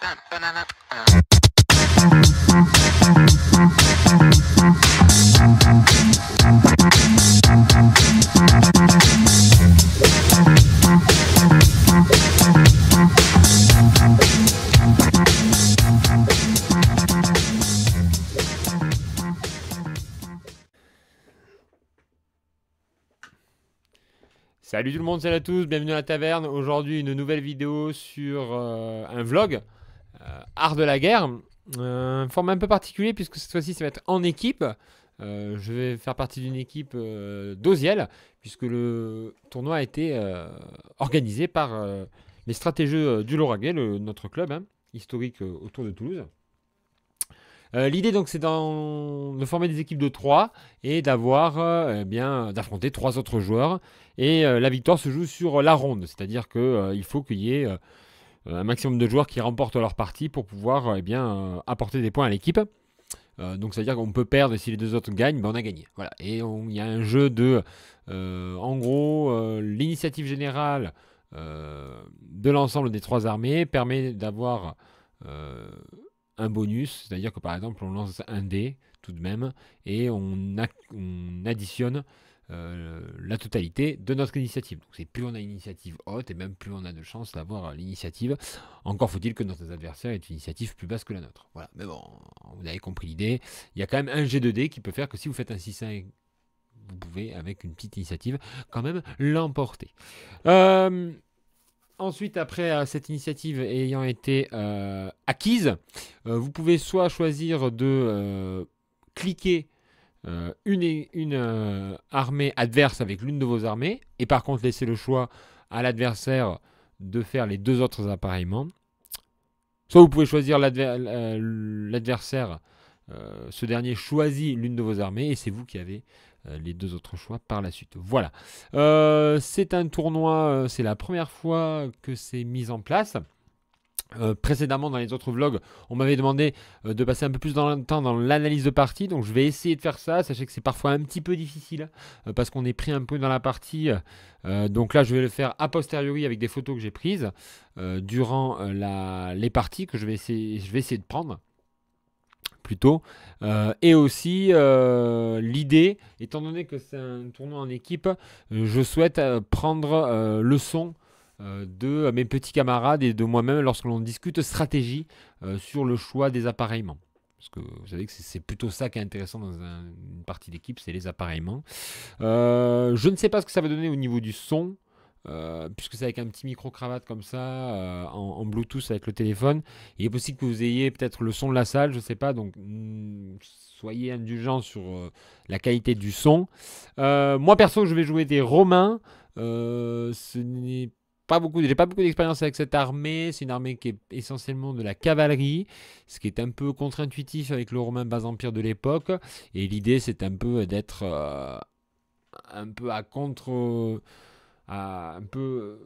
Salut tout le monde, salut à tous, bienvenue à la taverne. Aujourd'hui, une nouvelle vidéo sur un vlog, Art de la guerre. Un format un peu particulier puisque cette fois-ci, ça va être en équipe. Je vais faire partie d'une équipe d'Oziel puisque le tournoi a été organisé par les stratégeux du Lauragais, notre club historique autour de Toulouse. L'idée donc c'est de former des équipes de 3 et d'affronter 3 autres joueurs et la victoire se joue sur la ronde, c'est-à-dire qu'il faut qu'il y ait un maximum de joueurs qui remportent leur partie pour pouvoir apporter des points à l'équipe. Donc c'est-à-dire qu'on peut perdre et si les deux autres gagnent, ben on a gagné. Voilà. Et il y a un jeu de en gros l'initiative générale de l'ensemble des 3 armées permet d'avoir un bonus, c'est-à-dire que par exemple on lance un dé tout de même et on additionne la totalité de notre initiative. Donc c'est plus on a une initiative haute et même plus on a de chances d'avoir l'initiative. Encore faut-il que notre adversaire ait une initiative plus basse que la nôtre. Voilà, mais bon, vous avez compris l'idée. Il y a quand même un jet de dés qui peut faire que si vous faites un 6-1, vous pouvez avec une petite initiative quand même l'emporter. Ensuite, après cette initiative ayant été acquise, vous pouvez soit choisir de cliquer une armée adverse avec l'une de vos armées, et par contre laisser le choix à l'adversaire de faire les 2 autres appareillements. Soit vous pouvez choisir l'adversaire, ce dernier choisit l'une de vos armées, et c'est vous qui avez les 2 autres choix par la suite. Voilà. C'est un tournoi, c'est la première fois que c'est mis en place. Précédemment dans les autres vlogs, on m'avait demandé de passer un peu plus de temps dans l'analyse de partie, donc je vais essayer de faire ça. Sachez que c'est parfois un petit peu difficile parce qu'on est pris un peu dans la partie. Donc là, je vais le faire a posteriori avec des photos que j'ai prises durant les parties que je vais essayer de prendre. Plutôt. Et aussi, l'idée, étant donné que c'est un tournoi en équipe, je souhaite prendre le son de mes petits camarades et de moi-même lorsque l'on discute stratégie sur le choix des appareillements. Parce que vous savez que c'est plutôt ça qui est intéressant dans une partie d'équipe, c'est les appareillements. Je ne sais pas ce que ça va donner au niveau du son. Puisque c'est avec un petit micro-cravate comme ça, en Bluetooth avec le téléphone. Il est possible que vous ayez peut-être le son de la salle, je ne sais pas, donc soyez indulgents sur la qualité du son. Moi perso, je vais jouer des Romains. Ce n'est pas beaucoup, j'ai pas beaucoup d'expérience avec cette armée. C'est une armée qui est essentiellement de la cavalerie, ce qui est un peu contre-intuitif avec le Romain bas empire de l'époque. Et l'idée, c'est un peu d'être un peu à contre... à un peu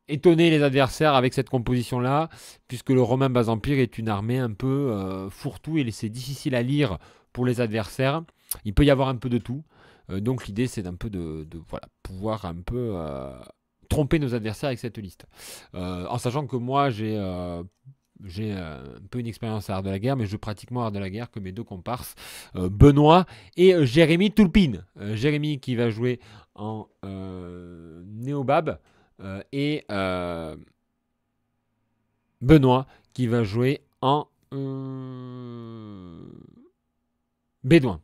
étonner les adversaires avec cette composition-là, puisque le Romain bas empire est une armée un peu fourre-tout et c'est difficile à lire pour les adversaires. Il peut y avoir un peu de tout. Donc l'idée, c'est un peu de pouvoir un peu tromper nos adversaires avec cette liste. En sachant que moi, j'ai un peu une expérience à Art de la guerre, mais je joue pratiquement Art de la guerre que mes 2 comparses, Benoît et Jérémy Toulpine. Jérémy qui va jouer en Néobab et Benoît qui va jouer en Bédouin.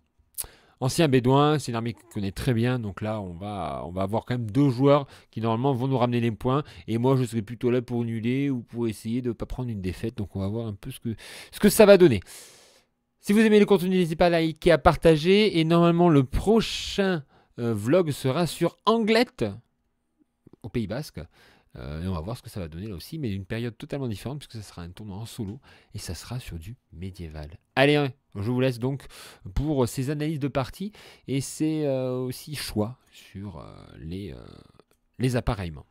Ancien Bédouin, c'est une armée qu'il connaît très bien, donc là on va avoir quand même 2 joueurs qui normalement vont nous ramener les points, et moi je serai plutôt là pour nuller ou pour essayer de ne pas prendre une défaite, donc on va voir un peu ce que ça va donner. Si vous aimez le contenu, n'hésitez pas à liker, à partager, et normalement le prochain vlog sera sur Anglette, au Pays Basque. Et on va voir ce que ça va donner là aussi, mais d'une période totalement différente, puisque ça sera un tournoi en solo, et ça sera sur du médiéval. Allez, je vous laisse donc pour ces analyses de partie, et ces aussi choix sur les appareillements.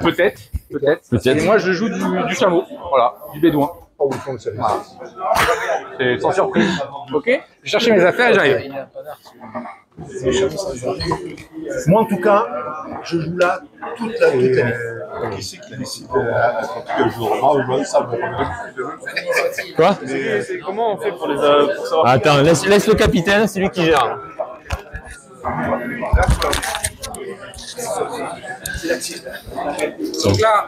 Peut-être. Et moi je joue du chameau, voilà, du bédouin. Voilà. C'est sans surprise. Ok, je cherchais mes affaires et j'arrive. Moi, en tout cas, je joue là toute l'année. Qui c'est qui décide quel jour? Quoi? Comment on fait pour savoir? Attends, laisse le capitaine, c'est lui qui gère. Donc là,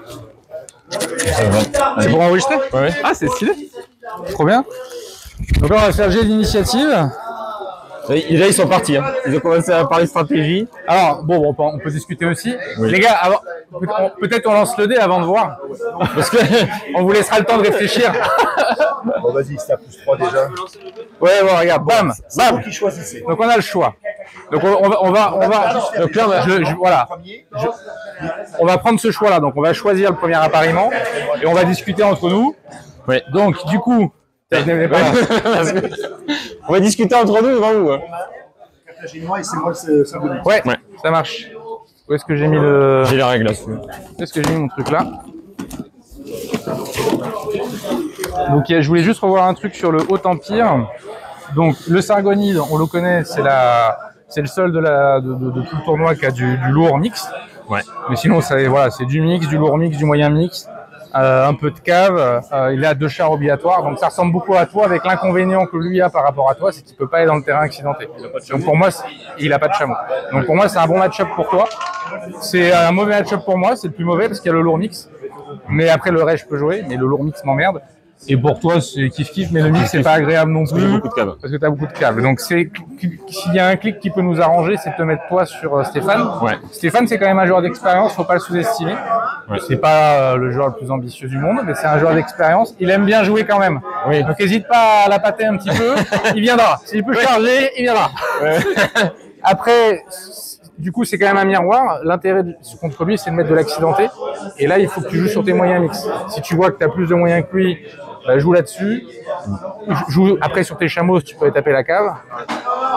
C'est pour enregistrer? Ouais. Ah, c'est stylé. Trop bien. Donc là, on va faire jet d'initiative. Là, ils sont partis. Hein. Ils ont commencé à parler stratégie. Alors, bon, on peut discuter aussi. Oui. Les gars, peut-être on lance le dé avant de voir. Parce que on vous laissera le temps de réfléchir. Bon, vas-y, c'est à plus 3 déjà. Ouais, bon, regarde, bam, C'est bam. vous qui choisissez. Donc on a le choix. Donc on va. Donc là, voilà. On va prendre ce choix-là. Donc on va choisir le premier appariement et on va discuter entre nous. Ouais. Donc du coup, je n'aimais pas. On va discuter entre nous devant vous. Hein. Carthaginois et c'est moi le symbolique. Ouais, ça marche. Où est-ce que j'ai mis le... J'ai la règle là. Où est-ce que j'ai mis mon truc là? Donc je voulais juste revoir un truc sur le Haut Empire. Donc le Sargonide, on le connaît, c'est le seul de tout le tournoi qui a du lourd mix. Ouais. Mais sinon, voilà, c'est du mix, du lourd mix, du moyen mix, un peu de cave. Il a 2 chars obligatoires, donc ça ressemble beaucoup à toi, avec l'inconvénient que lui a par rapport à toi, c'est qu'il peut pas aller dans le terrain accidenté. Donc pour moi, il a pas de chameau. Donc pour moi, c'est un bon match-up pour toi. C'est un mauvais match-up pour moi, c'est le plus mauvais parce qu'il y a le lourd mix. Mais après le reste, je peux jouer, mais le lourd mix m'emmerde. Et pour toi, c'est kiff-kiff, mais le mix, c'est pas agréable non plus. Beaucoup de câbles. Parce que tu as beaucoup de câbles. Donc, s'il y a un clic qui peut nous arranger, c'est de te mettre toi sur Stéphane. Ouais. Stéphane, c'est quand même un joueur d'expérience, faut pas le sous-estimer. Ouais. C'est pas le joueur le plus ambitieux du monde, mais c'est un joueur d'expérience. Il aime bien jouer quand même. Oui. Donc, n'hésite pas à la pâter un petit peu. Il viendra. S'il peut charger, il viendra. Ouais. Après, du coup, c'est quand même un miroir. L'intérêt contre lui, c'est de mettre de l'accidenté. Et là, il faut que tu joues sur tes moyens mix. Si tu vois que tu as plus de moyens que lui, bah, joue là-dessus. Joue après sur tes chameaux, tu peux taper la cave.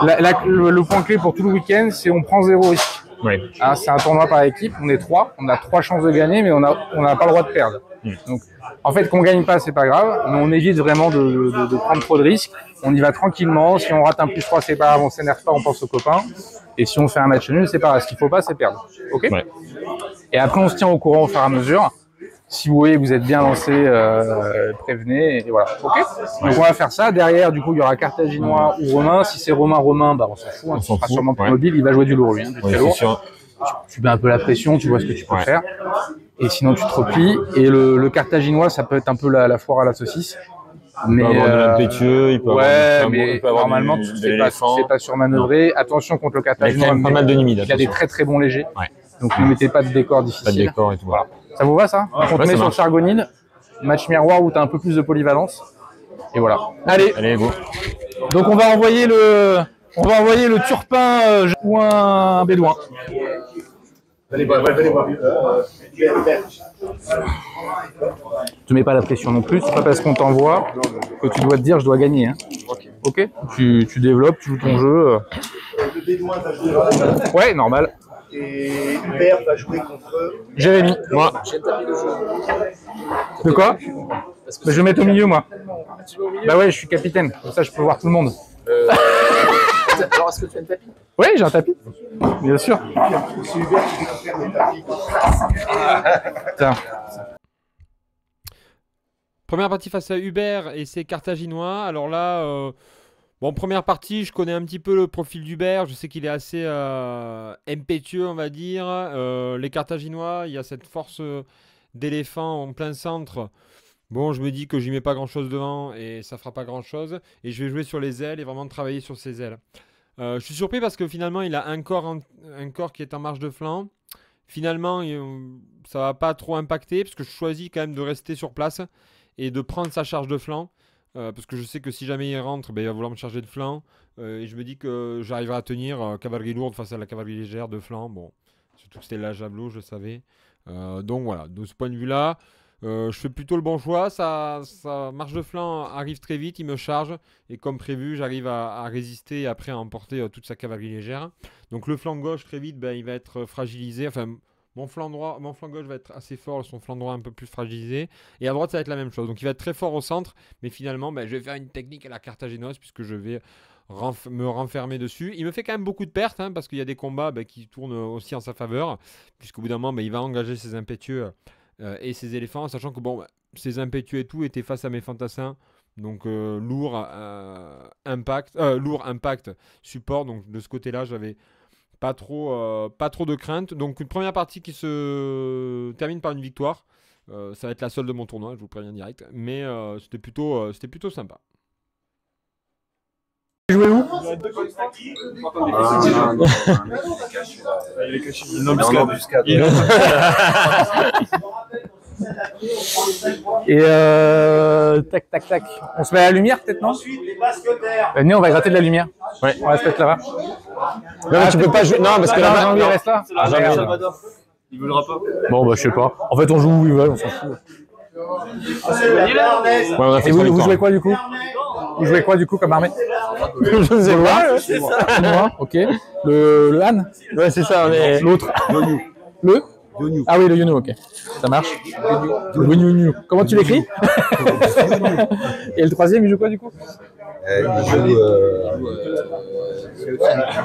Le point clé pour tout le week-end, c'est on prend 0 risque. Ouais. Hein, c'est un tournoi par équipe, on est 3, on a 3 chances de gagner, mais on n'a pas le droit de perdre. Donc, en fait, qu'on gagne pas, c'est pas grave, mais on évite vraiment de prendre trop de risques. On y va tranquillement. Si on rate un +3, c'est pas grave, on s'énerve pas, on pense aux copains. Et si on fait un match nul, c'est pas grave. Ce qu'il faut pas, c'est perdre. Ok. Ouais. Et après, on se tient au courant au fur et à mesure. Si vous voyez que vous êtes bien lancé, prévenez, et voilà. Ok. Donc on va faire ça. Derrière, du coup, il y aura Carthaginois ou Romain. Si c'est Romain, bah on s'en fout. Hein. On s'en sera fout, sûrement plus ouais. mobile. Il va jouer du lourd, lui. Hein, du Ouais, très c'est lourd. sûr. Tu mets un peu la pression, tu vois ce que tu peux Ouais. faire. Et sinon, tu te replies. Et le Carthaginois, ça peut être un peu la foire à la saucisse. Mais Il peut avoir de l'impétueux, il peut avoir ouais, du mais il peut avoir normalement, du, tu de ne l'éléphant. fais pas surmanœuvrer. Attention contre le Il y a Carthaginois. quand même pas mal de nimides. Il y a des très très bons légers. Ouais. Donc ne mettez pas de décor difficile. Pas de décor et tout. Voilà. Ça vous va ça? On te Ouais, met ça sur le marche. Sargonide, match miroir où tu as un peu plus de polyvalence. Et voilà. Allez, Allez, go. donc on va envoyer le turpin ou un bédouin. Allez voir. Tu mets pas la pression non plus, c'est pas parce qu'on t'envoie que tu dois te dire je dois gagner. Hein. Ok. Tu développes, tu joues ton jeu. Le Bédouin va jouer Ouais, normal. et Hubert va jouer contre Jérémy. Moi. De quoi? Je vais mettre au milieu, moi. Bah ouais, je suis capitaine. Comme ça, je peux voir tout le monde. alors est-ce que tu as une tapis? Oui, j'ai un tapis. Bien sûr. c'est Hubert qui va faire des tapis. Tiens. Première partie face à Hubert et ses Carthaginois. Alors là, bon, première partie, je connais un petit peu le profil d'Hubert. Je sais qu'il est assez impétueux, on va dire. Les Carthaginois, il y a cette force d'éléphant en plein centre. Bon, je me dis que j'y mets pas grand-chose devant et ça fera pas grand-chose. Et je vais jouer sur les ailes et vraiment travailler sur ses ailes. Je suis surpris parce que finalement, il a un corps qui est en marge de flanc. Finalement, ça va pas trop impacter parce que je choisis quand même de rester sur place et de prendre sa charge de flanc. Parce que je sais que si jamais il rentre, ben, il va vouloir me charger de flanc. Et je me dis que j'arriverai à tenir cavalerie lourde face à la cavalerie légère de flanc. Bon, surtout que c'était la javelot, je savais. Donc voilà, de ce point de vue-là, je fais plutôt le bon choix. Sa marche de flanc arrive très vite, il me charge. Et comme prévu, j'arrive à résister et après à emporter toute sa cavalerie légère. Donc le flanc gauche, très vite, ben, il va être fragilisé. Enfin, mon flanc gauche va être assez fort, son flanc droit un peu plus fragilisé. Et à droite, ça va être la même chose. Donc il va être très fort au centre. Mais finalement, ben, je vais faire une technique à la carthaginoise puisque je vais me renfermer dessus. Il me fait quand même beaucoup de pertes, hein, parce qu'il y a des combats qui tournent aussi en sa faveur, puisqu'au bout d'un moment, il va engager ses impétueux et ses éléphants, sachant que ses impétueux et tout étaient face à mes fantassins, donc lourd impact support, donc de ce côté-là, j'avais pas trop de crainte. Donc une première partie qui se termine par une victoire. Ça va être la seule de mon tournoi, je vous préviens direct, mais c'était plutôt sympa. Tu jouais où? Et tac. On se met à la lumière peut-être, non? Venez, on va gratter de la lumière. Ouais. On va se mettre là-bas. Non, mais tu peux pas jouer. Non, parce que là, il reste là. Ah, jamais. Il voudra pas. Bon, bah, je sais pas. En fait, on joue où ils veulent, on s'en fout. Ouais, on a fait Et trop vous de jouez temps. quoi du coup? Vous jouez quoi du coup comme armée? Je ne sais pas. Chinois, ok. Le Han? Ouais, c'est ça, on est. L'autre? Le? Ah oui, le Yunu, ok. Ça marche. Le Yunu. Comment tu l'écris? Et le troisième, il joue quoi du coup? Il joue.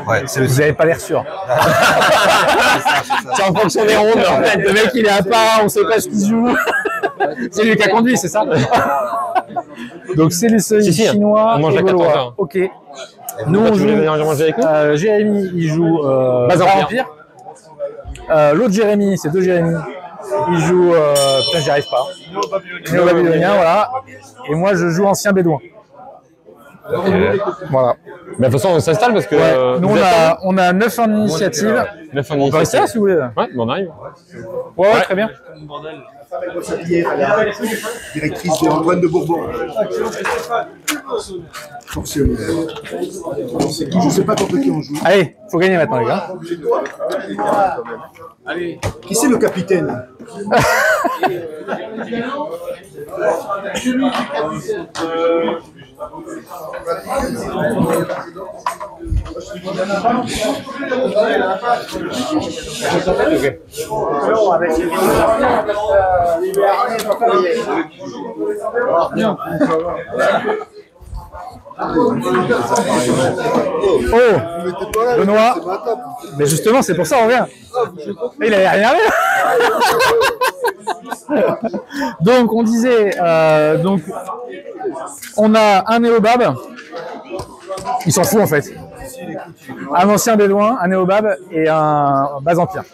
Ouais, c'est le Vous avez pas l'air sûr. C'est en fonction des rondes, en fait. Le mec, il est à part, on sait pas ce qu'il joue. C'est lui qui a conduit, c'est ça? Donc c'est les seuils chinois on mange et à gaulois. 14 heures. Ok. Nous on Tu joue. voulais venir manger avec nous? Jérémy, il joue Bas Empire. Empire. L'autre Jérémy, c'est deux Jérémy. Il joue. Putain, j'y arrive pas. Néo-babylonien, voilà. Et moi, je joue ancien bédouin. Voilà. Mais de toute façon, on s'installe parce que. Ouais. Nous on a 9 en initiative. 9 On peut rester là si vous voulez. Ouais, bon, on arrive. Ouais, très bien. directrice de Antoine de Bourbon. Fonctionnaire. C'est qui? Je sais pas contre qui on joue. Allez, faut gagner maintenant, les gars. Qui c'est le capitaine? Oh, Benoît. Mais justement, c'est pour ça on vient. Il avait rien vu. Donc on disait, donc on a un néobab. Il s'en fout en fait. Un ancien bédouin, un néobab et un bas empire.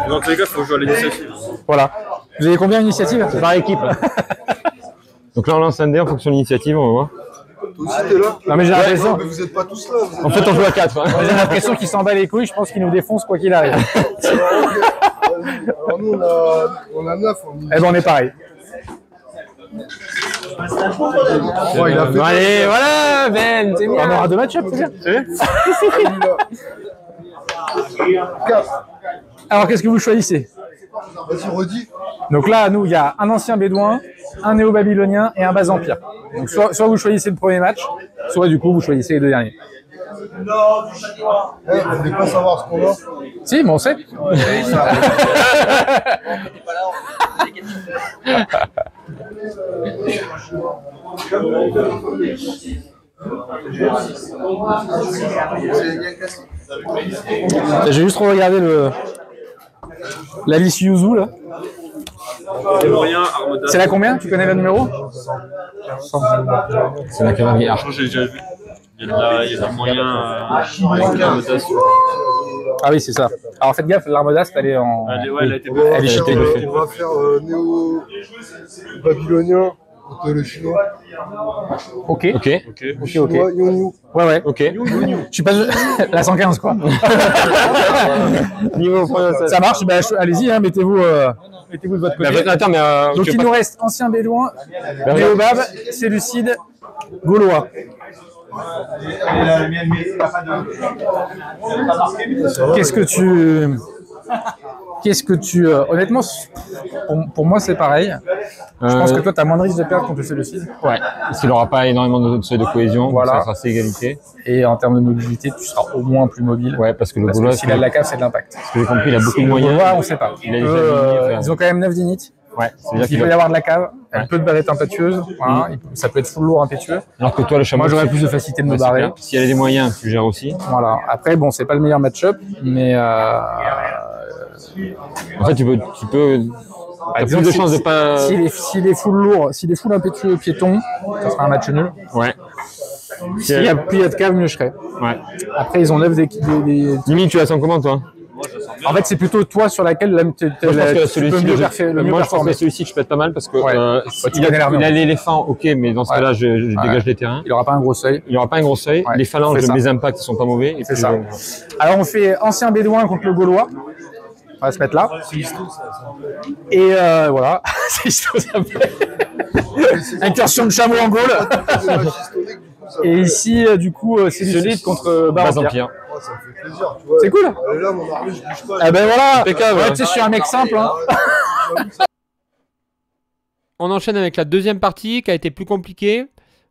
Dans tous les cas, il faut jouer à l'initiative. Voilà. Vous avez combien d'initiatives? C'est par équipe. Donc là, on lance un dé en fonction de l'initiative, on va voir. Toi aussi t'es là? Non mais j'ai l'impression. Mais vous êtes pas tous là. Vous êtes En fait, on joue à 4. Hein. J'ai l'impression qu'il s'en bat les couilles. Je pense qu'il nous défonce quoi qu'il arrive. Alors nous on a 9. Eh ben on est pareil. Oh, il a fait Bon, allez, voilà, Ben, c'est On bien. aura deux match-up, c'est bien. Alors qu'est-ce que vous choisissez? Vas-y, redis. Donc là, nous, il y a un ancien bédouin, un néo-babylonien et un bas empire. Donc soit vous choisissez le premier match, soit du coup vous choisissez les deux derniers. Vous voulez pas savoir ce qu'on a? Si, mais on sait. J'ai juste regardé la liste Yuzu là. Les moyens, Armada. C'est la combien? Tu connais le numéro? C'est la cavalerie Arc. J'ai déjà vu. Il y a des moyens avec Armada. Ah oui, c'est ça. Alors faites gaffe, l'armadaste, elle est en. Ouais, elle a été Elle est cheatée. On va faire néo-babylonien contre le chinois. Ok. Ok. Ok. Chinois, Yonyu. Ouais. Ok. Je suis pas la 115 quoi. Niveau prononciation. Ça marche. Bah, allez-y, hein, mettez-vous de votre côté. Attends, mais. Donc tu il veux nous pas- reste ancien bédouin, néobab, séleucide, gaulois. Qu'est-ce que tu honnêtement, pour moi c'est pareil. Je pense que toi tu as moins de risques de perdre contre le séleucide. Ouais, parce qu'il n'aura pas énormément de seuil de cohésion, Voilà. donc ça sera assez égalité. Et en termes de mobilité, tu seras au moins plus mobile. Ouais, parce que le Parce Gaulois, que s'il a de la cave, c'est de l'impact. ce que j'ai compris, il a beaucoup de Le moyens. Gaulois, on sait pas. Il a déjà gagné, enfin. Ils ont quand même 9 d'init. Ouais, Il peut y avoir de la cave, un peu de barrette impétueuse, voilà. Ça peut être full lourd impétueux. Alors que toi, le chameau, moi j'aurais plus de facilité de me barrer. S'il y a des moyens, tu gères aussi. Voilà. Après, bon, c'est pas le meilleur match-up, mais en fait, tu peux t'as plus de chances de pas. S'il est full lourd, s'il est full impétueux piéton, ça sera un match nul. Ouais. S'il y a plus de cave, mieux je serais. Ouais. Après, ils enlèvent des... Limite, tu la sens comment, toi? En fait, c'est plutôt toi sur laquelle tu peux mieux performer. Moi, je pense que celui-ci, je pète pas mal parce que il a l'éléphant, ok, mais dans ce cas-là, je dégage les terrains. Il n'aura pas un gros seuil. Il n'aura pas un gros seuil. Les phalanges, mes impacts, ils sont pas mauvais. C'est ça. Alors, on fait ancien bédouin contre le gaulois. On va se mettre là. Et voilà. C'est histo, ça s'appelle. Incursion de chameau en Gaule. Et ici, du coup, c'est solide contre Bas-Empire. Ça me fait plaisir, tu vois. C'est cool. Et là, mon armée, je bouge pas. Ah ben voilà. Impeccable. Ouais, tu sais, je suis un mec simple. Hein. On enchaîne avec la deuxième partie qui a été plus compliquée.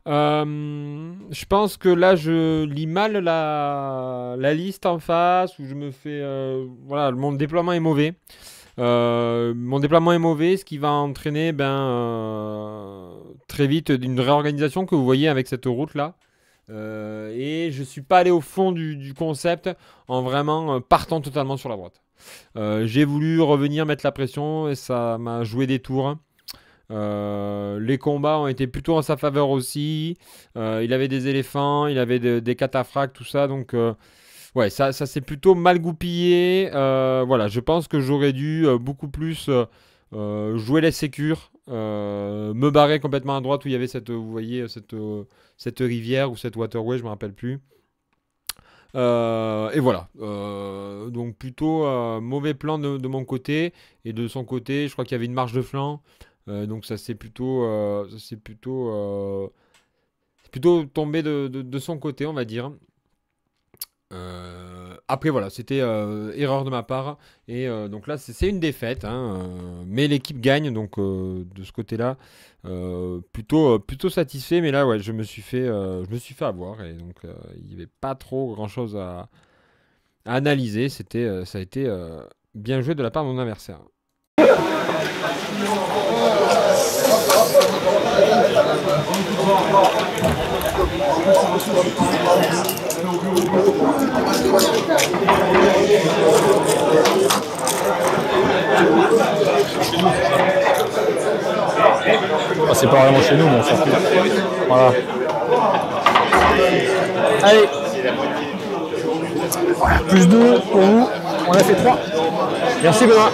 Je pense que là, je lis mal la liste en face où je me fais. Voilà, mon déploiement est mauvais. Mon déploiement est mauvais, ce qui va entraîner très vite une réorganisation que vous voyez avec cette route là. Et je suis pas allé au fond du concept en vraiment partant totalement sur la droite. J'ai voulu revenir mettre la pression et ça m'a joué des tours. Les combats ont été plutôt en sa faveur aussi. Il avait des éléphants, il avait des cataphractes, tout ça. Donc ouais, ça s'est plutôt mal goupillé. Voilà, je pense que j'aurais dû beaucoup plus jouer les sécures, me barrer complètement à droite où il y avait vous voyez, cette rivière ou cette waterway, je me rappelle plus. Et voilà. Donc plutôt mauvais plan de mon côté et de son côté, je crois qu'il y avait une marche de flanc. Donc ça c'est plutôt tombé de son côté, on va dire. Après voilà, c'était erreur de ma part et donc là c'est une défaite, hein, mais l'équipe gagne, donc de ce côté-là plutôt satisfait, mais là ouais je me suis fait avoir et donc il n'y avait pas trop grand-chose à analyser. Ça a été bien joué de la part de mon adversaire. Oh, c'est pas vraiment chez nous, mais on s'en fout. Voilà. Allez. Voilà, plus 2 pour vous. On a fait 3. Merci Benoît.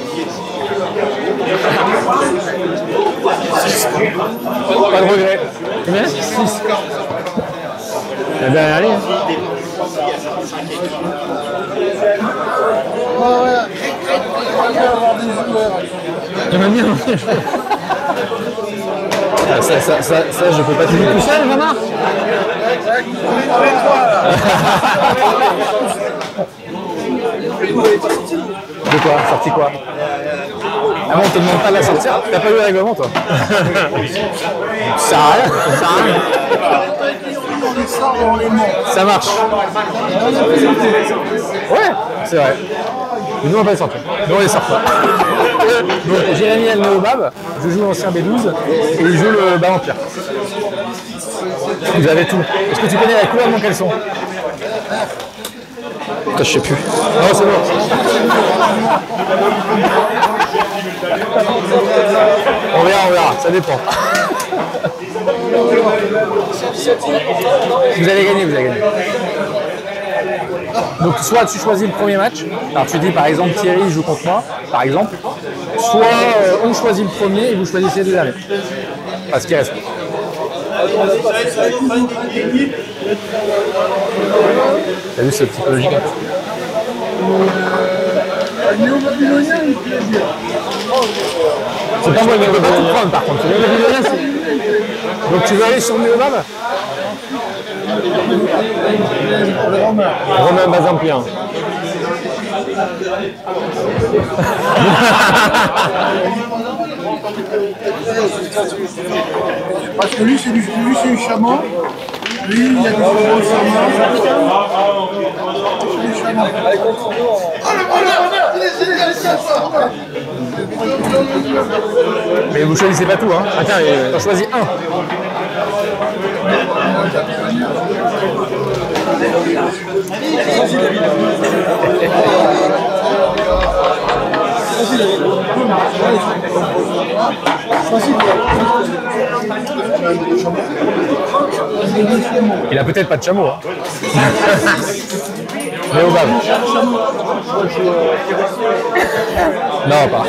Pas de regret. Combien 6. La dernière allée. Hein. J'aimerais bien. Ça, je peux pas t'aider tout seul, Jean-Marc. De quoi? Sorti quoi? Ah bon, on te demande pas de la sortir? T'as pas eu le règlement, toi? Ça sert à rien. Ça marche. Ouais, c'est vrai. Mais nous, on va pas les sortir. Nous, on les sort pas. Donc, Jérémy elle met au BAB, je joue l'ancien B12 et il joue le Bas-Empire. Vous avez tout. Est-ce que tu connais la couleur de mon caleçon? Je sais plus. Non, c'est bon. On verra, ça dépend. Vous allez gagner. Donc soit tu choisis le premier match, alors tu dis par exemple Thierry joue contre moi, par exemple, soit on choisit le premier et vous choisissez les derniers. Parce qu'il reste. T'as vu, c'est psychologique. C'est pas moi, mais on va pas tout prendre par contre. Donc tu veux aller sur Néobab? Romain Bas-Empire. Parce que lui, c'est du chameau. Lui, il a des gros chameaux. Mais vous choisissez pas tout, hein. Attends, j'en choisis un. Il a peut-être pas de chameau. Hein. Mais au bas. Non, pas.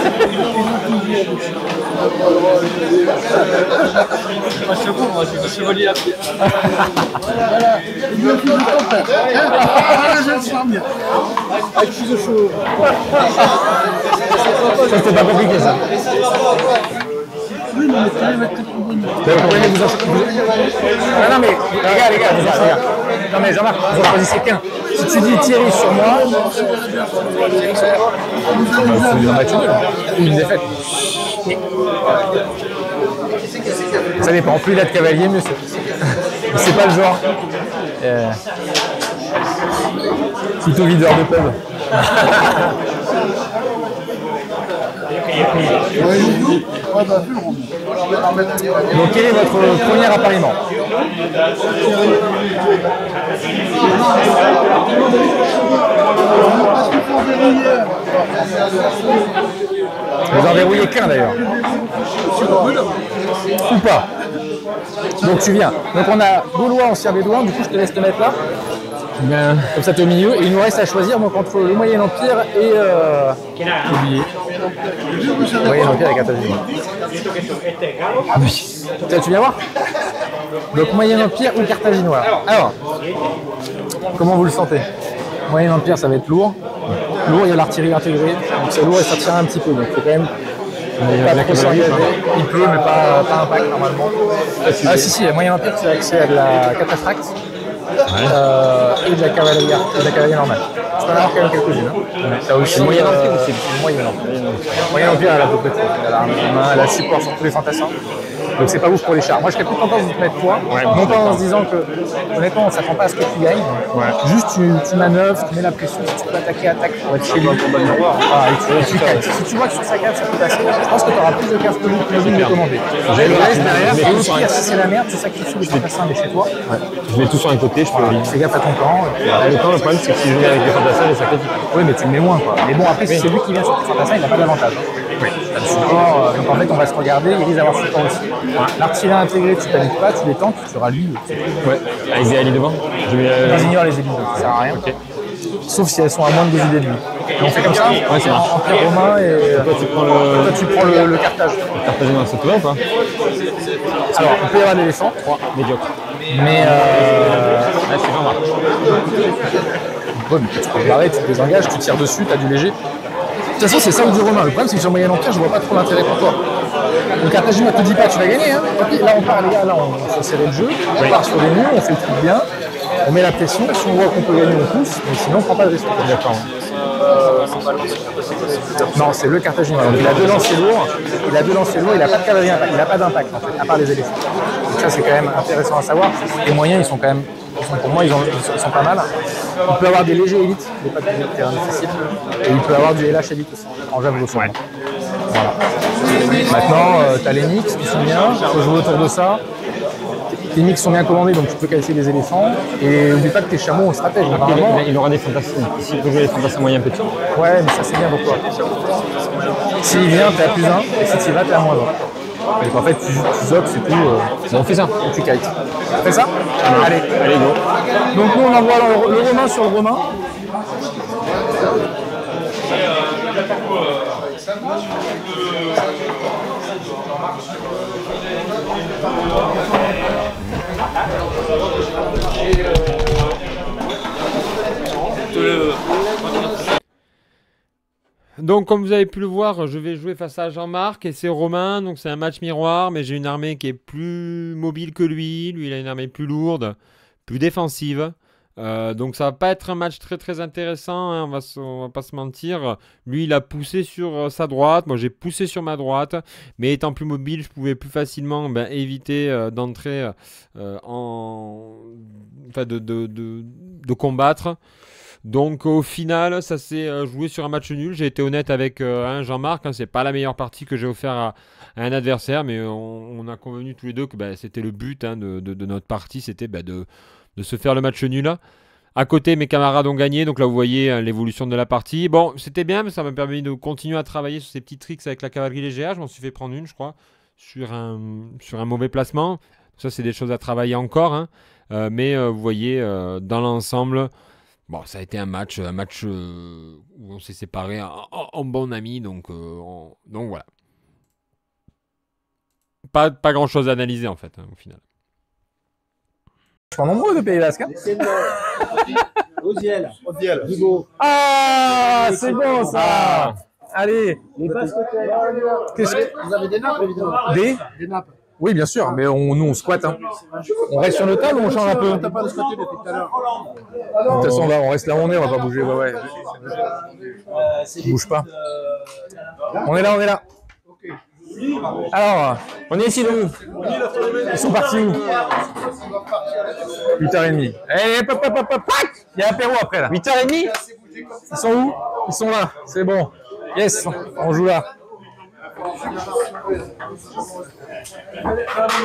Ça, c'était pas compliqué, ça. Non, mais les gars, regarde. Non, mais Jean-Marc, vous en choisissez qu'un. Si tu dis Thierry sur moi, c'est un match nul ou une défaite. Ça dépend. Plus il a de cavalier, mieux c'est. C'est pas le genre. Plutôt videur de pub. Donc quel est votre premier appariement? Vous en verrouillez qu'un d'ailleurs. Ou pas. Donc tu viens. Donc on a Gaulois, ancien Bédouin, du coup je te laisse te mettre là. Bien. Comme ça t'es au milieu. Et il nous reste à choisir donc, entre le Moyen Empire et oublié. Moyen Empire et Carthaginois. Ah oui. Tu viens voir? Donc Moyen Empire ou Carthaginois. Alors, comment vous le sentez? Moyen Empire ça va être lourd. Lourd, il y a l'artillerie intégrée. Donc c'est lourd et ça tire un petit peu. Donc il faut quand même pas trop s'engager. Il peut mais pas impact normalement. Ah si, Moyen Empire tu as accès à de la cataphracte. Et de la cavalerie normale. Tu peux en avoir quand même quelques-unes. Hein. T'as aussi Moyen Empire ou c'est le Moyen Empire? Moyen Empire, elle a beaucoup de trucs. Elle a support sur tous les fantassins. Donc c'est pas ouf pour les chars. Moi je serais plus content de vous mettre toi, non pas en se disant que honnêtement on s'attend pas à ce que tu gagnes. Juste tu manœuvres, tu mets la pression, si tu peux attaquer, attaque pour être chez lui. Et tu kites. Si tu vois que sur sa carte ça peut passer, je pense que tu auras plus de cases que lui qui nous commander. J'ai le reste derrière, et au pire si c'est la merde, tu sacrifies les fantassins mais chez toi. Je mets tout sur un côté, je peux le fais gaffe à ton camp. Le camp, le problème c'est que si je viens avec les fantassins, je les sacrifie. Oui mais tu le mets moins quoi. Mais bon après si c'est lui qui vient sur tes fantassins, il n'a pas d'avantage. T'as le support, donc en fait on va se regarder, il risque d'avoir support aussi. L'artillerie intégrée, tu paniques pas, tu les tanks, tu auras lui. Ouais, les élites devant. Ils ignorent les élites, ça sert à rien. Okay. Sauf si elles sont à moins de 2 idées de lui. Et on fait comme ça, ouais, c'est Empire romain et toi tu prends le Carthage. Le Carthaginois, c'est toi ou pas? Alors, on peut y avoir des défenses, 3 médiocres. Mais là c'est Jean-Marc. Ouais, mais tu peux te barrer, tu te désengages, tu tires dessus, tu as du léger. De toute façon, c'est ça ou du romain. Le problème, c'est que sur Moyen Empire, je vois pas trop l'intérêt pour toi. Le Carthaginois te dit pas, tu vas gagner. Hein. Okay, là, on part, les gars, là, on fait serrer le jeu. On part sur les murs, on fait le truc bien. On met la pression. Si on voit qu'on peut gagner, on pousse. Mais sinon, on prend pas de risque. D'accord. Non, c'est le Carthaginois. Donc, il a 2 lanciers lourds. Il a pas de cavalerie impact. Il a pas d'impact, en fait, à part les éléphants. Donc, ça, c'est quand même intéressant à savoir. Les moyens, ils sont quand même. Pour moi, ils sont pas mal. Il peut avoir des légers élites, des pas de terrain difficile. Et il peut avoir du LH élite aussi, en javelot. Voilà. Maintenant, tu as les mix qui sont bien, il faut jouer autour de ça. Tes mix sont bien commandés, donc tu peux casser les éléphants. Et n'oublie pas que tes chameaux ont stratège. Il aura des fantassins. S'il peut jouer des fantassins moyens petits. Ouais, mais ça c'est bien pour toi. S'il vient, t'es à +1, et si tu y vas, t'es à -1. Donc en fait, tu zoques, c'est tout. On fait ça. Et tu kites. On fait ça? Allez, go. Donc nous, on envoie le romain sur le romain. Donc comme vous avez pu le voir, je vais jouer face à Jean-Marc et c'est Romain, donc c'est un match miroir, mais j'ai une armée qui est plus mobile que lui. Lui il a une armée plus lourde, plus défensive. Donc ça va pas être un match très intéressant, hein, on va pas se mentir. Lui il a poussé sur sa droite, moi j'ai poussé sur ma droite, mais étant plus mobile je pouvais plus facilement éviter d'entrer de combattre. Donc au final, ça s'est joué sur un match nul. J'ai été honnête avec Jean-Marc, hein, c'est pas la meilleure partie que j'ai offert à un adversaire, mais on a convenu tous les deux que c'était le but hein, de notre partie, c'était de se faire le match nul. À côté, mes camarades ont gagné, donc là vous voyez l'évolution de la partie. Bon, c'était bien, mais ça m'a permis de continuer à travailler sur ces petits tricks avec la cavalerie légère. Je m'en suis fait prendre une, je crois, sur un mauvais placement. Ça, c'est des choses à travailler encore, hein. Mais vous voyez, dans l'ensemble, bon, ça a été un match où on s'est séparés en bon ami, donc voilà. Pas grand chose à analyser en fait, hein, au final. Ils sont nombreux de Pays Basque. Hein. Odiel. Ah, c'est bon ça. Allez. Les basqueteurs. Vous avez des nappes, évidemment. Des nappes. Oui, bien sûr, mais nous on squatte. Hein. On reste sur notre table ou on change un peu? T'as pas de squatter depuis tout à l'heure. De toute façon, là, on reste là où on est, on va pas bouger. Ouais. Bouge pas. On est là. Alors, on est ici nous. Ils sont partis où? 8h30. Eh, hop. Il y a apéro après là. 8h30. Ils sont où? Ils sont là. C'est bon. Yes, on joue là.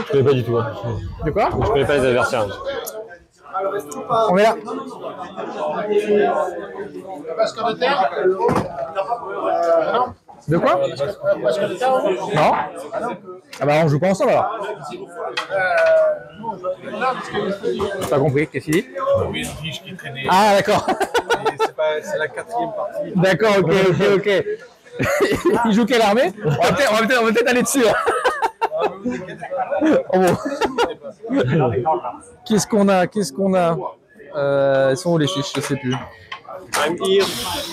Je connais pas du tout. Hein. De quoi? Je connais pas les adversaires. On est là. De quoi? Non. Ah bah on joue pas ensemble alors. J'ai pas compris, qu'est-ce qu'il dit? Ah d'accord. C'est la 4e partie. D'accord, ok. Il joue quelle armée? On va peut-être aller dessus. Oh bon. Qu'est-ce qu'on a? Ils sont où les fiches? Je sais plus.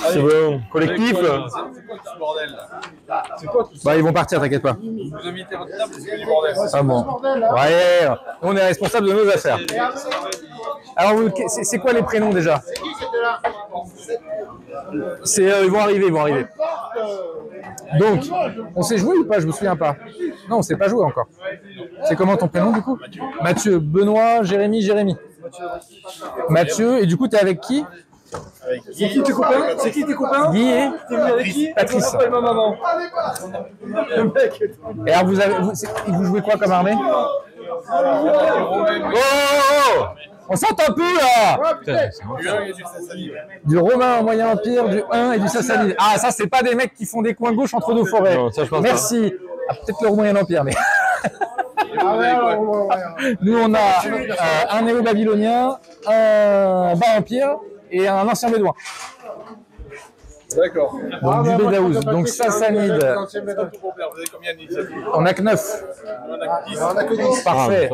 C'est bon. Collectif. Bah ils vont partir, t'inquiète pas. Ah bon. Ouais, on est responsable de nos affaires. Alors c'est quoi les prénoms déjà? Ils vont arriver. Donc, on s'est joué ou pas? Je me souviens pas. Non, on s'est pas joué encore. C'est comment ton prénom du coup? Mathieu, Benoît, Jérémy. Mathieu, et du coup t'es avec qui? C'est qui tes copains? Guy et T'es venu avec qui? Patrice. Papa et ma maman. Et alors vous jouez quoi comme armée? Oh, on s'entend plus là. Du Romain Moyen Empire, du 1 et du Sassanide. Ah ça c'est pas des mecs qui font des coins gauche entre nos forêts. Non, ça, je pense merci. Ah, peut-être le Moyen Empire mais. Nous on a un néo-babylonien, un bas empire et un ancien bédouin. D'accord. Donc du Bédaouz. Donc Sassanide. On a que 9. On a que 10. Parfait.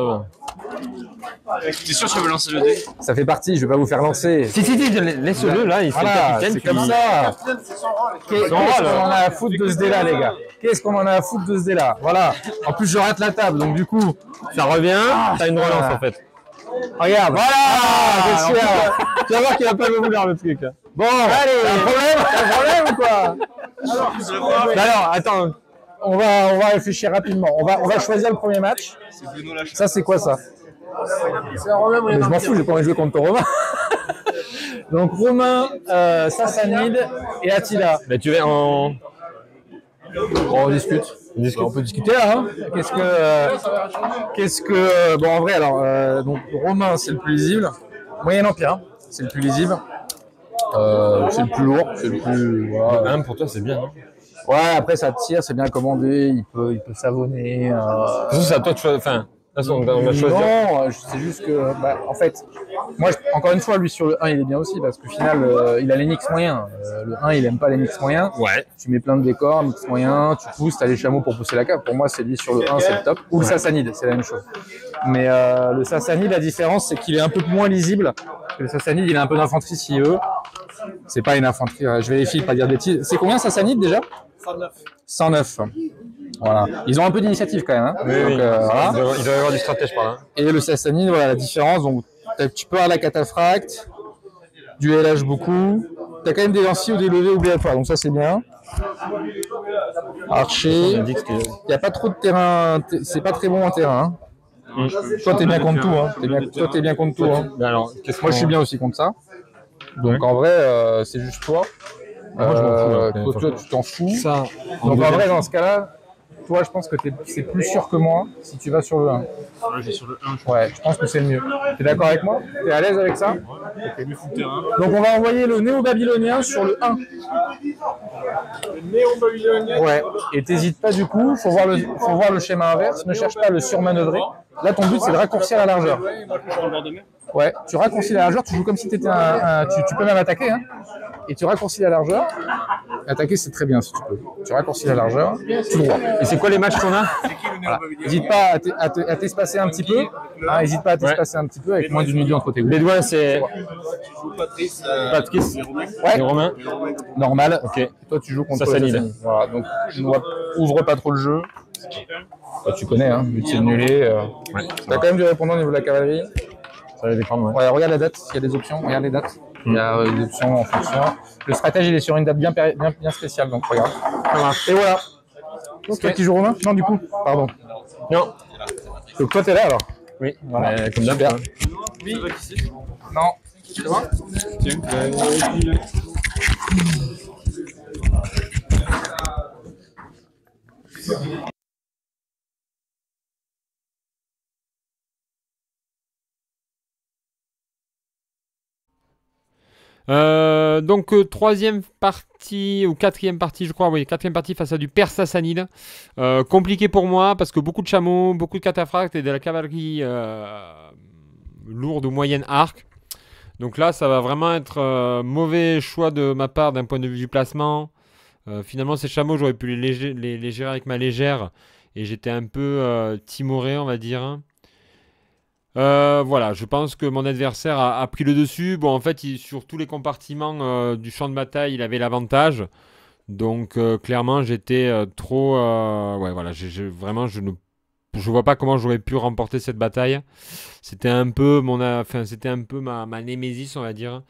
T'es sûr que tu veux lancer le dé? Ça fait partie, je vais pas vous faire lancer. Si, laisse-le là, il fait le capitaine. C'est comme ça. Qu'est-ce qu'on en a à foutre de ce dé-là, les gars? Qu'est-ce qu'on en a à foutre de ce dé-là? Voilà. En plus, je rate la table, donc du coup, Ça revient, t'as une relance en fait. regarde. Voilà. Tu vas voir qu'il va pas me vouloir le truc. Bon, allez. T'as un problème ou quoi? Alors, attends. On va réfléchir rapidement. On va choisir le premier match. Ça, c'est quoi ça? C'est un Romain Mais je m'en fous, j'ai pas envie de jouer contre ton Romain. Donc Romain, Sassanide et Attila. Bah, tu vas en. On discute. On peut discuter là. Hein. Bon, en vrai, alors, donc Romain, c'est le plus lisible. Moyen Empire, hein, c'est le plus lisible. C'est le plus lourd, c'est le plus. Voilà. Même pour toi, c'est bien. Hein. Ouais, après ça tire, c'est bien commandé, il peut savonner. De toute façon, c'est à toi de choisir. Enfin, de toute façon, on va choisir. Non, c'est juste que, en fait, moi, encore une fois, lui sur le 1, il est bien aussi, parce qu'au final, il a les mix moyens. Le 1, il aime pas les mix moyens. Ouais. Tu mets plein de décors, mix moyens, tu pousses, t'as les chameaux pour pousser la cave. Pour moi, c'est lui sur le 1, c'est le top. Ou le Sassanide, c'est la même chose. Mais le Sassanide, la différence, c'est qu'il est un peu moins lisible. Le Sassanide, il a un peu d'infanterie s'il veut. C'est pas une infanterie, je vérifie, pas dire de bêtises. C'est combien Sassanide déjà? 109. Voilà. Ils ont un peu d'initiative quand même. Hein. Oui, donc, oui. voilà. Il doit y avoir du stratège par là. Et le Sassanide, voilà la différence. Donc, tu peux avoir la cataphracte, du LH beaucoup. Tu as quand même des lanciers ou des levées obligatoires, donc ça c'est bien. Archer. Il n'y a pas trop de terrain, c'est pas très bon en terrain. Hein. Toi, t'es bien contre tout. Hein. Toi, t'es bien contre tout. Hein. Alors, moi, je suis bien aussi contre ça. Donc en vrai, c'est juste toi. Moi, je m'en fous, là. Toi, tu t'en fous. Ça, Donc en vrai, dans ce cas-là, toi, je pense que c'est plus sûr que moi si tu vas sur le 1. Là, j'ai sur le 1, Ouais, je pense que c'est le mieux. T'es d'accord avec moi? T'es à l'aise avec ça? le full terrain. Donc on va envoyer le néo-babylonien sur le 1. Le néo-babylonien. Ouais, et t'hésites pas du coup, faut voir le schéma inverse, ne cherche pas à le surmanœuvrer. Là, ton but, c'est de raccourcir la largeur. Moi, je suis en bord de mer. Ouais, tu raccourcis la largeur, tu joues comme si tu étais tu peux même attaquer, hein. Et tu raccourcis la largeur. Attaquer, c'est très bien si tu peux. Tu raccourcis la largeur, tout droit. Et c'est quoi les matchs qu'on a? Voilà. N'hésite pas à t'espacer un petit peu. Hein, n'hésite pas à t'espacer un petit peu avec moins d'une minute entre tes Les doigts, c'est Patrice. Patrice Ouais, et Romain. normal. Ok. Toi, tu joues contre Sassanide. Sassanide. Voilà, donc ouvre pas trop le jeu. Bah, tu connais, hein, but c'est de nulé. T'as quand même du répondant au niveau de la cavalerie. Ça va dépendre, ouais. Ouais, regarde la date, il y a des options, regarde les dates. Il y a des options en fonction. Le stratège, il est sur une date bien spéciale, donc regarde. Et voilà. C'est toi qui joues Romain? Non, du coup, pardon. Non. Donc toi, t'es là alors? Oui, Voilà. mais comme d'hab. Super. Oui. Ça va qui c'est? Non. C'est bon? Tiens. Donc troisième partie ou quatrième partie, je crois, oui, quatrième partie face à du Père Sassanide. Compliqué pour moi parce que beaucoup de chameaux, beaucoup de cataphractes et de la cavalerie lourde ou moyenne arc. Donc là, ça va vraiment être mauvais choix de ma part d'un point de vue du placement. Finalement, ces chameaux, j'aurais pu les gérer avec ma légère et j'étais un peu timoré, on va dire. Voilà, je pense que mon adversaire a pris le dessus. Bon, en fait, sur tous les compartiments du champ de bataille, il avait l'avantage. Donc, clairement, j'étais trop. Ouais, voilà, vraiment, je vois pas comment j'aurais pu remporter cette bataille. C'était un peu c'était un peu ma némésis, on va dire.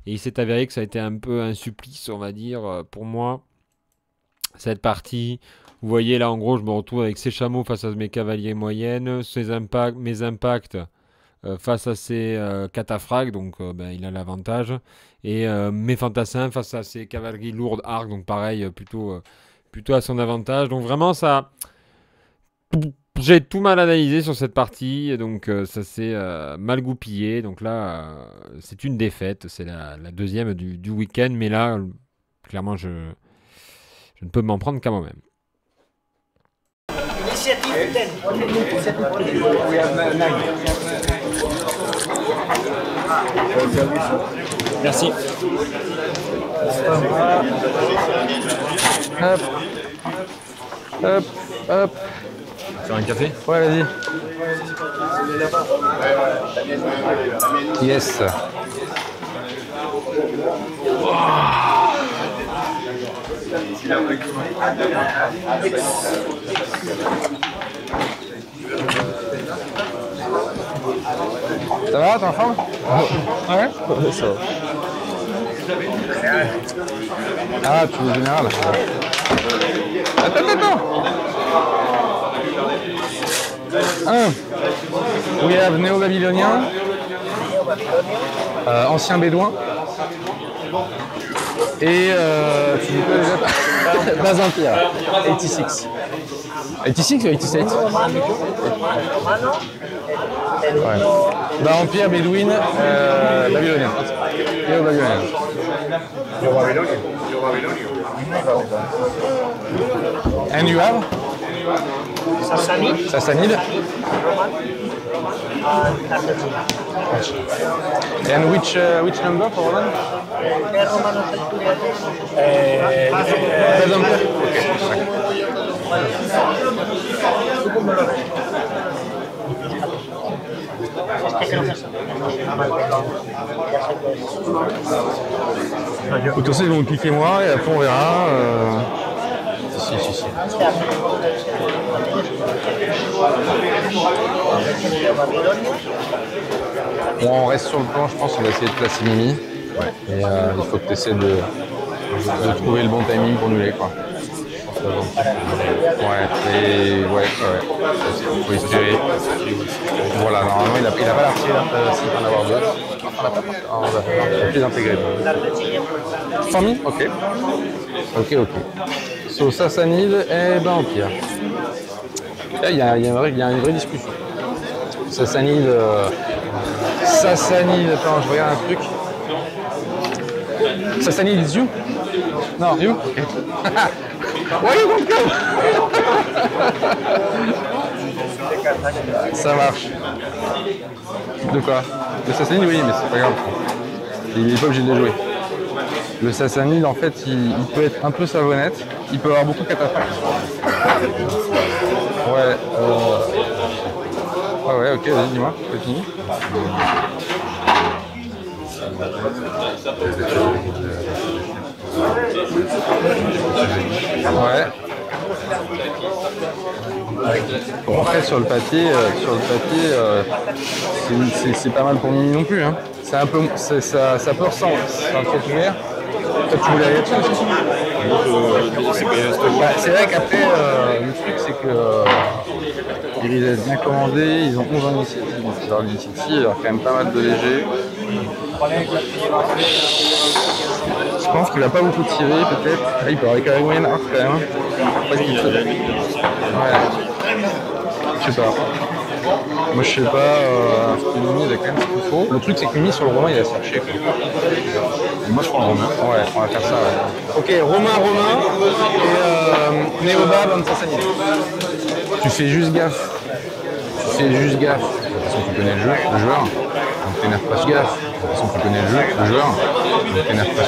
Et il s'est avéré que ça a été un peu un supplice, on va dire, pour moi. Cette partie. Vous voyez là, en gros, je me retrouve avec ces chameaux face à mes cavaliers moyennes, mes impacts face à ces cataphractes, donc il a l'avantage, et mes fantassins face à ces cavaleries lourdes arc, donc pareil, plutôt à son avantage. Donc vraiment, ça, j'ai tout mal analysé sur cette partie, donc ça s'est mal goupillé. Donc là, c'est une défaite, c'est la deuxième du week-end, mais là, clairement, je ne peux m'en prendre qu'à moi-même. Merci. Hop. Hop. Hop. Faire un café? Ouais, vas-y. Yes. Ça va, t'es en forme? Ouais. Ça va. Ah, tu veux général. Attends. We have néo-babylonien, ancien bédouin, et tu dis quoi déjà? Base empire, 86. 86 ou 87? Ouais. Bah, empire, bédouine, babylonien. Néo-babylonien. And you have? Sassanide. And which number for Roman? Base empire. Attention, ils vont cliquer moi et après on verra. Si. Bon, on reste sur le plan, je pense qu'on va essayer de placer Mimi. Ouais. Et il faut que tu essaies de trouver le bon timing pour nuller, quoi. Ouais, et ouais. Faut espérer. Voilà, normalement il a pas la retirée là, s'il va en avoir deux. On va faire plus intégré. 100 000. Ok. So Sassanide, eh ben Empire. Là, il y a une vraie discussion. Sassanide, attends, je regarde un truc. Sassanide is you? Non, you? Okay. Why you don't come? Ça marche. De quoi? Le Sassanide, oui, mais c'est pas grave. Il est pas obligé de les jouer. Le Sassanide, en fait, il peut être un peu savonnette. Il peut avoir beaucoup de cataphractes. Ouais. Ah ouais, ok, vas-y, dis-moi, continue. Ouais. Bon, après sur le papier, c'est pas mal pour Mimi non plus. Hein. C'est un peu, ça peut ressembler. C'est un truc lumière. Toi, tu voulais aller dessus aussi? C'est vrai qu'après, le truc c'est que ils risquent d'être bien commandés, ils ont 11 ans d'initiative, donc ils ont l'initiative, il y a quand même pas mal de légers. Je pense qu'il va pas beaucoup tirer peut-être. Ah, il peut avoir des carrés moyennes arc quand même. Ouais. Je sais pas. Moi je sais pas, Mimi il a quand même ce qu'il faut. Le truc c'est que Mimi sur le Romain il va se faire chier. Moi je prends le Romain. Ouais, on va faire ça. Ouais. Ok, Romain et Néobab en Sassanide. Tu fais juste gaffe. De toute façon tu connais le joueur. Donc t'énerves pas gaffe. De toute façon tu connais le joueur. Donc t'énerves pas.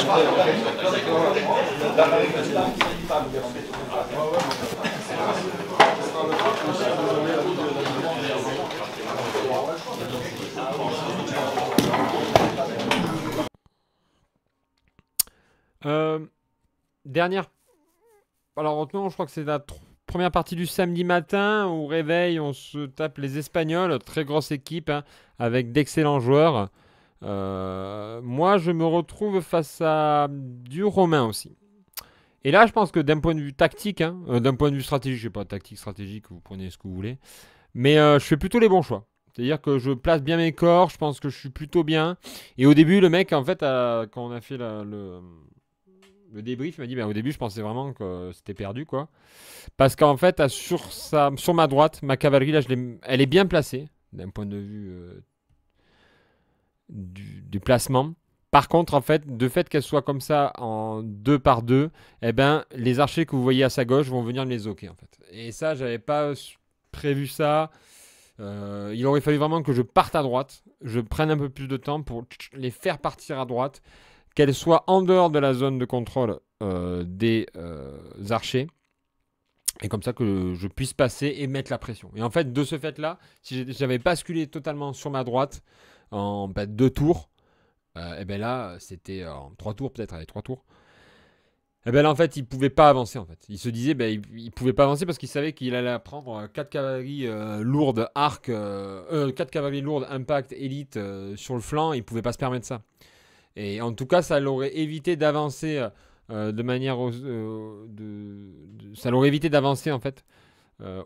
Dernière. Alors maintenant, je crois que c'est la première partie du samedi matin. Au réveil, on se tape les Espagnols, très grosse équipe, hein, avec d'excellents joueurs. Moi, je me retrouve face à du Romain aussi. Et là, je pense que d'un point de vue tactique, hein, d'un point de vue stratégique, je sais pas, tactique, stratégique, vous prenez ce que vous voulez. Mais je fais plutôt les bons choix. C'est-à-dire que je place bien mes corps, je pense que je suis plutôt bien. Et au début, le mec, en fait, quand on a fait le débrief, il m'a dit, au début, je pensais vraiment que c'était perdu, quoi. Parce qu'en fait, sur ma droite, ma cavalerie, là, elle est bien placée, d'un point de vue du placement. Par contre, en fait, de fait qu'elle soit comme ça en 2 par 2, eh ben, les archers que vous voyez à sa gauche vont venir me les zoquer, en fait. Et ça, j'avais pas prévu ça. Il aurait fallu vraiment que je parte à droite, je prenne un peu plus de temps pour les faire partir à droite, qu'elles soient en dehors de la zone de contrôle des archers, et comme ça que je puisse passer et mettre la pression. Et en fait, de ce fait-là, si j'avais basculé totalement sur ma droite en 2 tours, et bien là, c'était en 3 tours peut-être, allez, 3 tours. Et bien là, en fait, il ne pouvait pas avancer, en fait. Il se disait, il ne pouvait pas avancer parce qu'il savait qu'il allait prendre 4 cavaleries lourdes, 4 cavaleries lourdes, impact, élite sur le flanc. Il ne pouvait pas se permettre ça. Et en tout cas, ça l'aurait évité d'avancer de manière... ça l'aurait évité d'avancer, en fait,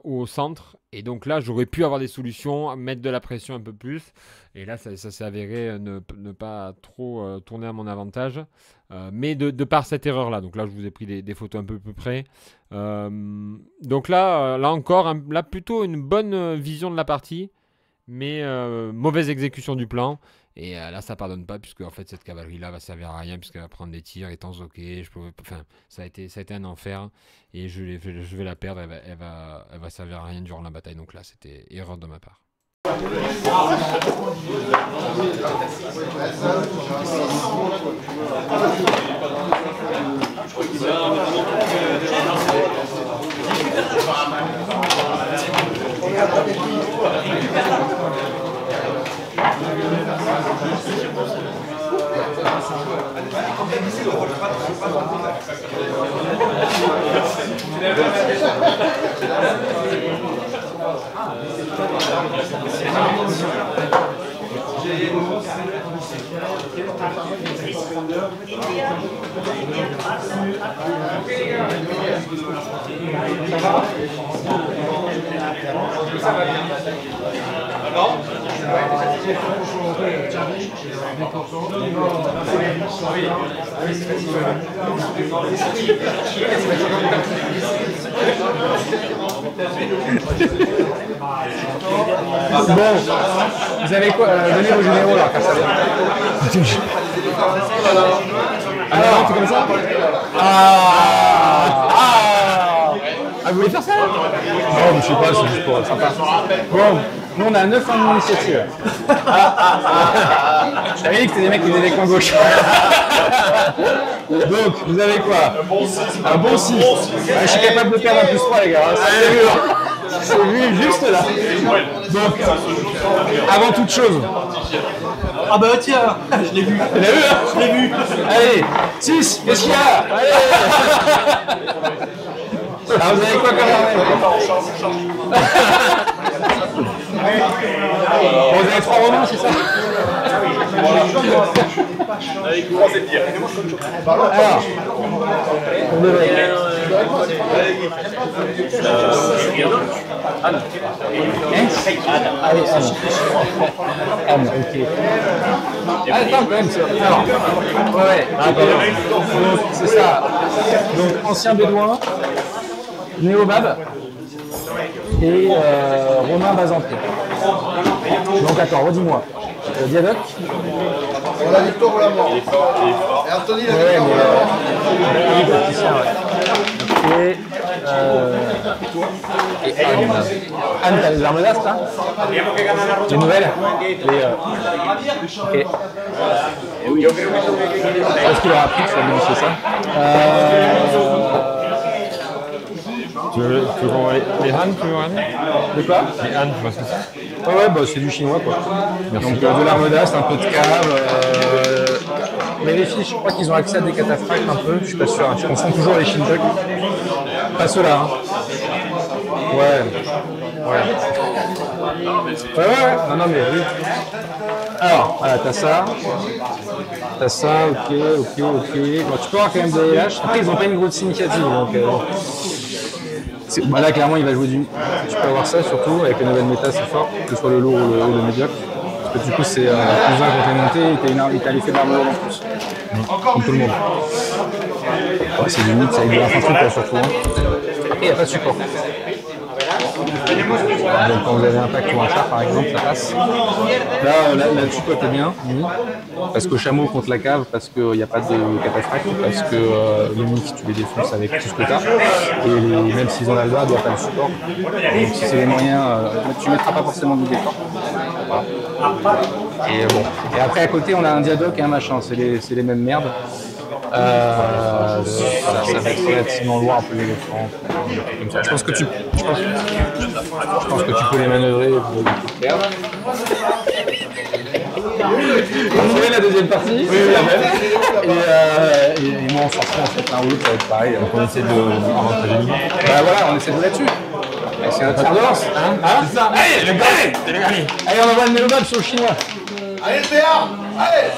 au centre. Et donc là, j'aurais pu avoir des solutions, mettre de la pression un peu plus. Et là, ça s'est avéré ne pas trop tourner à mon avantage. Mais de par cette erreur-là. Donc là, je vous ai pris des photos un peu plus près. Donc là encore, là, plutôt une bonne vision de la partie. Mais mauvaise exécution du plan. Et là, ça pardonne pas, puisque en fait, cette cavalerie-là va servir à rien, puisqu'elle va prendre des tirs étant zoquée. Ça a été un enfer. Et je vais la perdre. Elle va servir à rien durant la bataille. Donc là, c'était erreur de ma part. Bon, vous avez quoi donnez vos généraux alors, car ça vient. Alors, c'est comme ça. Ah, vous voulez faire ça? Non, mais je sais pas, c'est juste pour être sympa. Bon, nous on a 9 ans d'initiative. Je t'avais dit que c'était des mecs qui faisaient des coins gauche. Donc, vous avez quoi? Un bon 6. Je suis capable de perdre un plus 3, les gars. C'est vu juste là. Donc, avant toute chose. Ah bah tiens, je l'ai vu. Tu l'as vu hein? Je l'ai vu. Allez, 6, qu'est-ce qu'il y a? Allez. Alors vous avez quoi comme armée? Bon, vous avez 3 romains, c'est ça? Allez, commencez bien. Alors, on devrait. Anne. Allez, Anne. Anne, ok. Attends, quand même, ça. Alors, ouais, donc, c'est ça. Donc, ancien bédouin, néobab et romain byzantin. Donc, attends, redis-moi. Diadoc. On a Victor ou la mort. Et Anthony, la Ouais, victoire. et Anne. Anne, t'as les armes d'Ast, hein? Les nouvelles? Ok. Est-ce qu'il aura appris que ça lui c'est ça? Tu veux qu'on les Han, tu veux Han? De quoi? Les Han, tu vois ce que c'est? Ouais, bah c'est du chinois quoi. Donc de l'arme d'Ast, un peu de cave. Vérifie, je crois qu'ils ont accès à des cataphractes un peu, je suis pas sûr. Je confonds toujours les Shintok. Pas ceux-là. Hein. Ouais. Ouais. Non, mais oui. Alors, voilà, t'as ça. Ok. Bon, tu peux avoir quand même des LH. Après, ils n'ont pas une grosse initiative. Donc, bah là, clairement, il va jouer du. Tu peux avoir ça surtout. Avec les nouvelles méta, c'est fort. Que ce soit le lourd ou le médiocre. Parce que du coup, c'est plus 1 quand t'es monté et t'as l'effet d'armure en plus. Comme tout le monde. Ouais, c'est du mid, ça aide de l'infanterie quoi, surtout. Hein. Et il n'y a pas de support. Donc quand vous avez un pack ou un char par exemple, ça passe. Là-dessus toi t'es bien, parce qu'au chameau contre la cave, parce qu'il n'y a pas de cataphracte, parce que les mix tu les défonces avec tout ce que tu as, et même s'ils ont l'alba, il n'y a pas de support. Donc si c'est les moyens, tu ne mettras pas forcément de d'effort. Voilà. Et bon. Et après à côté on a un diadoc et un machin, c'est les mêmes merdes. Voilà, ça va être relativement loin un peu l'éléphant. Je pense que tu peux les manœuvrer pour les perdre. Vous voyez la deuxième partie? Oui, la même. Et moi on s'en fout en fait l'un ou l'autre, ça va être pareil. Donc on essaie de avantager nous. Bah voilà, on essaie de là-dessus. C'est notre fer de lance. C'est ça. Allez, on envoie le mélobab sur le chinois. Allez, le PA. Allez.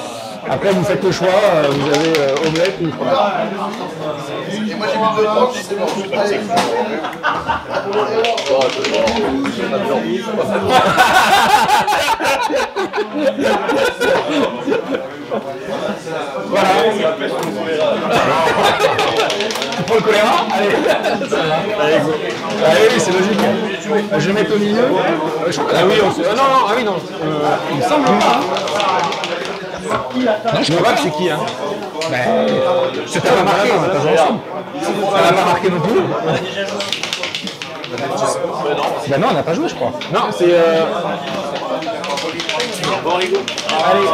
Après, vous faites le choix, vous avez omelette ou fromage. Et moi j'ai mis 2 temps, c'est bon. Allez. Voilà. Tu prends le choléra? Allez. Allez, go. Allez, oui, c'est logique. Je vais mettre au milieu. Ah oui, on se... non. Il me semble pas. Non, je vois pas c'est qui, hein. C'est pas marqué, on a pas joué ensemble. Ça n'a pas marqué non plus. Bah non, on n'a pas joué, je crois. Non, c'est... Allez.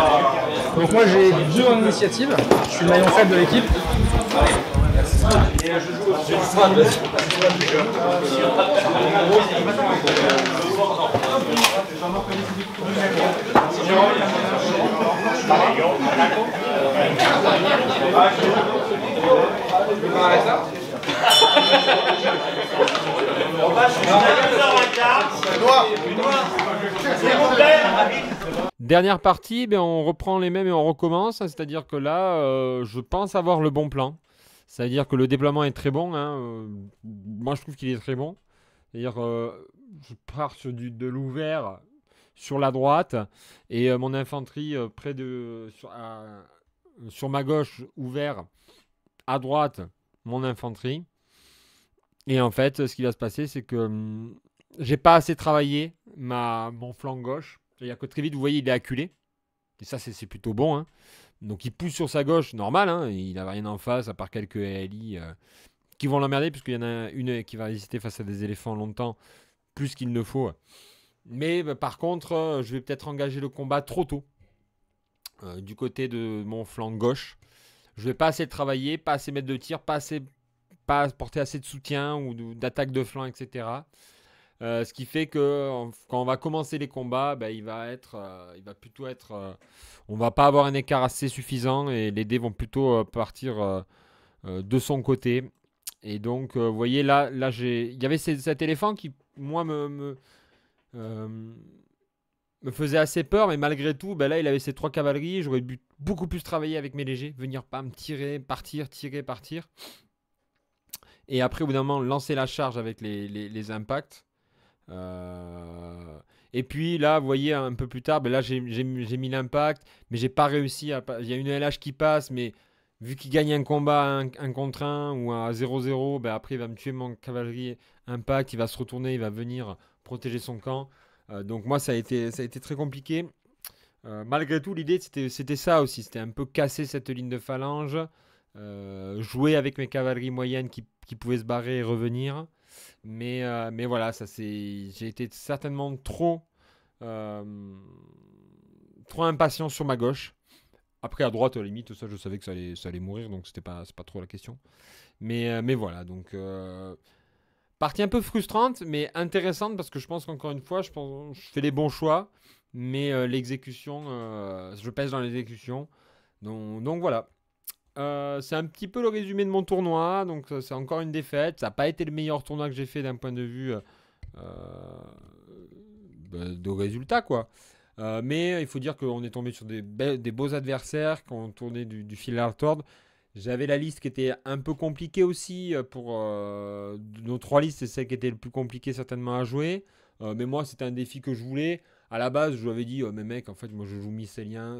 Donc moi j'ai 2 en initiative. Je suis le maillon faible de l'équipe. Dernière partie, ben, on reprend les mêmes et on recommence. C'est-à-dire que là, je pense avoir le bon plan. C'est-à-dire que le déploiement est très bon. Hein, moi, je trouve qu'il est très bon. C'est-à-dire je pars de l'ouvert sur la droite et mon infanterie près de sur ma gauche ouvert à droite mon infanterie. Et en fait, ce qui va se passer, c'est que j'ai pas assez travaillé mon flanc gauche. C'est-à-dire que très vite, vous voyez, il est acculé. Et ça, c'est plutôt bon. Hein. Donc il pousse sur sa gauche, normal. Hein, il n'a rien en face, à part quelques LI qui vont l'emmerder, puisqu'il y en a une qui va résister face à des éléphants longtemps, plus qu'il ne faut. Mais par contre, je vais peut-être engager le combat trop tôt. Du côté de mon flanc gauche. Je vais pas assez le travailler, pas assez mettre de tir, pas porter assez de soutien ou d'attaque de flanc, etc. Ce qui fait que quand on va commencer les combats, ben, il va plutôt être, on va pas avoir un écart assez suffisant et les dés vont plutôt partir de son côté. Et donc, vous voyez là, il y avait cet éléphant qui, moi, me faisait assez peur, mais malgré tout, ben là, il avait ses 3 cavaleries. J'aurais beaucoup plus travailler avec mes légers, venir me tirer, partir, tirer, partir. Et après, au bout d'un moment, lancer la charge avec les impacts. Et puis là, vous voyez, un peu plus tard, ben là, j'ai mis l'impact, mais j'ai pas réussi à. Il y a une LH qui passe, mais vu qu'il gagne un combat 1 contre 1 ou à 0-0, ben après, il va me tuer mon cavalerie impact, il va se retourner, il va venir protéger son camp. Donc moi, ça a été très compliqué. Malgré tout, l'idée, c'était ça aussi. C'était un peu casser cette ligne de phalange, jouer avec mes cavaleries moyennes qui pouvaient se barrer et revenir. Mais voilà, j'ai été certainement trop impatient sur ma gauche. Après, à droite, à la limite, ça, je savais que ça allait mourir, donc c'est pas trop la question. Mais voilà, donc partie un peu frustrante, mais intéressante parce que je pense qu'encore une fois, je fais les bons choix, mais l'exécution, je pèse dans l'exécution. Donc voilà. C'est un petit peu le résumé de mon tournoi. Donc c'est encore une défaite. Ça n'a pas été le meilleur tournoi que j'ai fait d'un point de vue de résultat, quoi. Mais il faut dire qu'on est tombé sur des beaux adversaires qui ont tourné du fil à retordre. J'avais la liste qui était un peu compliquée aussi. Pour nos 3 listes, c'est celle qui était le plus compliquée certainement à jouer. Mais moi, c'était un défi que je voulais. À la base, je lui avais dit, mais mec, en fait, moi, je joue mycélien,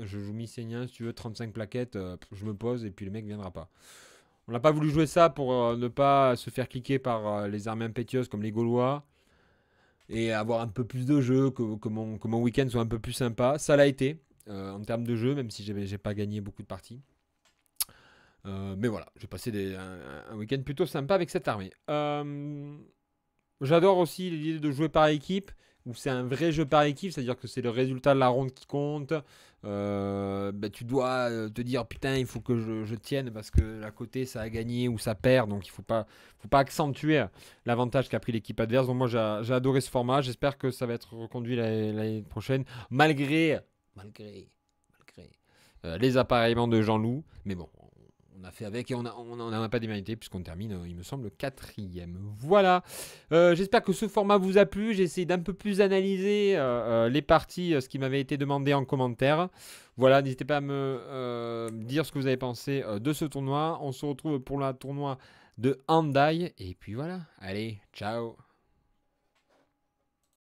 si tu veux, 35 plaquettes, je me pose et puis le mec viendra pas. On n'a pas voulu jouer ça pour ne pas se faire cliquer par les armées impétueuses comme les Gaulois et avoir un peu plus de jeu, que mon week-end soit un peu plus sympa. Ça l'a été, en termes de jeu, même si j'ai pas gagné beaucoup de parties. Mais voilà, j'ai passé un week-end plutôt sympa avec cette armée. J'adore aussi l'idée de jouer par équipe, où c'est un vrai jeu par équipe, c'est-à-dire que c'est le résultat de la ronde qui compte. Tu dois te dire, putain, il faut que je tienne parce que à côté ça a gagné ou ça perd, donc il faut pas accentuer l'avantage qu'a pris l'équipe adverse. Donc moi j'ai adoré ce format, j'espère que ça va être reconduit l'année prochaine, malgré les appareillements de Jean-Loup, mais bon. On a fait avec et on n'en a pas démérité puisqu'on termine, il me semble, 4e. Voilà. J'espère que ce format vous a plu. J'ai essayé d'un peu plus analyser les parties, ce qui m'avait été demandé en commentaire. Voilà, n'hésitez pas à me dire ce que vous avez pensé de ce tournoi. On se retrouve pour le tournoi de Handai. Et puis voilà. Allez, ciao.